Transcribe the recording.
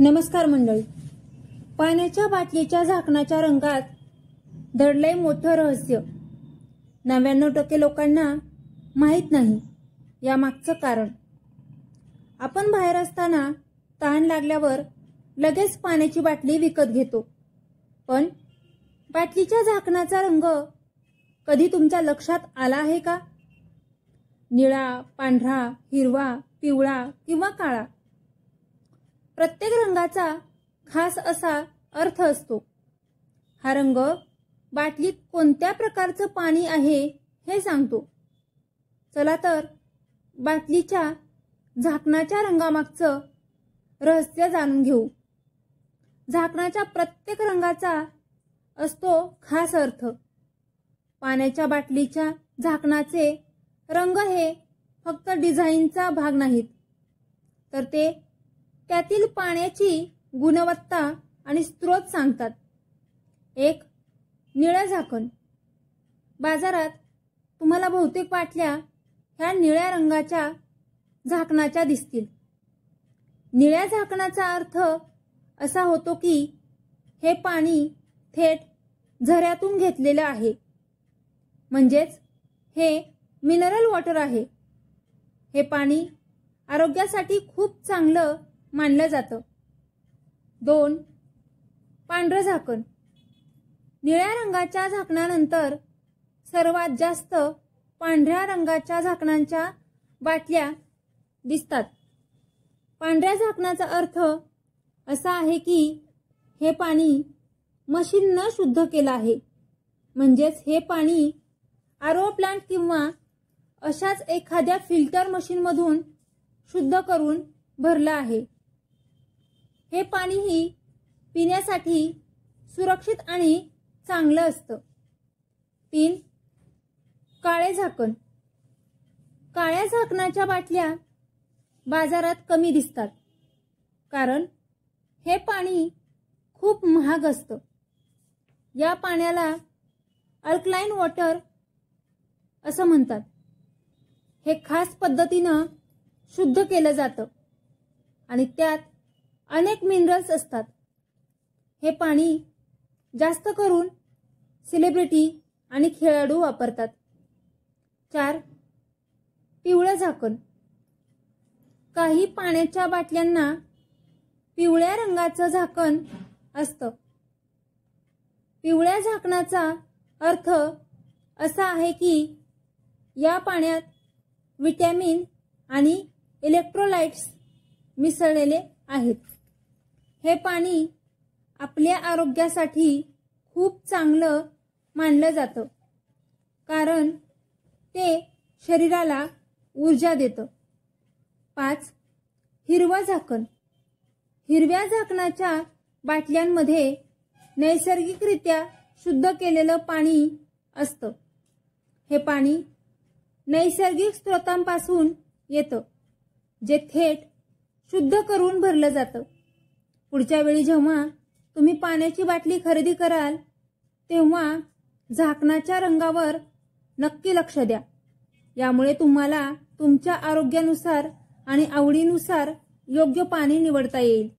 नमस्कार मंडळी. पाण्याच्या बाटलीच्या झाकणाच्या रंगात दडलंय मोठं रहस्य. 99% लोकांना माहीत नाही यामागचं कारण. आपण बाहेर असताना तहान लागल्यावर लगेच पाण्याची बाटली विकत घेतो, पण बाटलीच्या झाकणाचा रंग कधी तुमच्या लक्षात आला आहे का? निळा, पांढरा, हिरवा, पिवळा किंवा काळा, प्रत्येक रंगाचा खास असा अर्थ असतो. हा रंग बाटलीत कोणत्या प्रकारचं पाणी आहे हे सांगतो. चला तर बाटलीच्या झाकणाच्या रंगामागचं रहस्य जाणून घेऊ. झाकणाच्या प्रत्येक रंगाचा असतो खास अर्थ. पाण्याच्या बाटलीच्या झाकणाचे रंग हे फक्त डिझाईनचा भाग नाहीत, तर ते त्यातील पाण्याची गुणवत्ता आणि स्रोत सांगतात. एक निळं झाकण. बाजारात तुम्हाला बहुतेक बाटल्या ह्या निळ्या रंगाच्या झाकणाच्या दिसतील. निळ्या झाकणाचा अर्थ असा होतो की हे पाणी थेट झऱ्यातून घेतलेलं आहे, म्हणजेच हे मिनरल वॉटर आहे. हे पाणी आरोग्यासाठी खूप चांगलं मानलं जातं. 2 पांढरं झाकण. निळ्या रंगाच्या झाकणानंतर सर्वात जास्त पांढऱ्या रंगाच्या झाकणांच्या बाटल्या दिसतात. पांढऱ्या झाकणाचा अर्थ असा आहे की हे पाणी मशीननं शुद्ध केलं आहे, म्हणजेच हे पाणी आरओ प्लांट किंवा अशाच एखाद्या फिल्टर मशीनमधून शुद्ध करून भरलं आहे. हे पाणीही पिण्यासाठी सुरक्षित आणि चांगलं असतं. 3 काळे झाकण. काळ्या झाकणाच्या बाटल्या बाजारात कमी दिसतात, कारण हे पाणी खूप महाग असतं. या पाण्याला अल्कलाइन वॉटर असं म्हणतात. हे खास पद्धतीनं शुद्ध केलं जातं आणि त्यात अनेक मिनरल्स असतात. हे पाणी जास्त करून सेलिब्रिटी आणि खेळाडू वापरतात. 4 पिवळं झाकण. काही पाण्याच्या बाटल्यांना पिवळ्या रंगाचं झाकण असतं. पिवळ्या झाकणाचा अर्थ असा आहे की या पाण्यात विटॅमिन आणि इलेक्ट्रोलाइट्स मिसळलेले आहेत. हे पाणी आपल्या आरोग्यासाठी खूप चांगलं मानलं जातं, कारण ते शरीराला ऊर्जा देतं. 5 हिरवं झाकण. हिरव्या झाकणाच्या बाटल्यांमध्ये नैसर्गिकरित्या शुद्ध केलेलं पाणी असतं. हे पाणी नैसर्गिक स्रोतांपासून येतं, जे थेट शुद्ध करून भरलं जातं. पुढच्या वेळी जेव्हा तुम्ही पाण्याची बाटली खरेदी कराल, तेव्हा झाकणाच्या रंगावर नक्की लक्ष द्या. यामुळे तुम्हाला तुमच्या आरोग्यानुसार आणि आवडीनुसार योग्य पाणी निवडता येईल.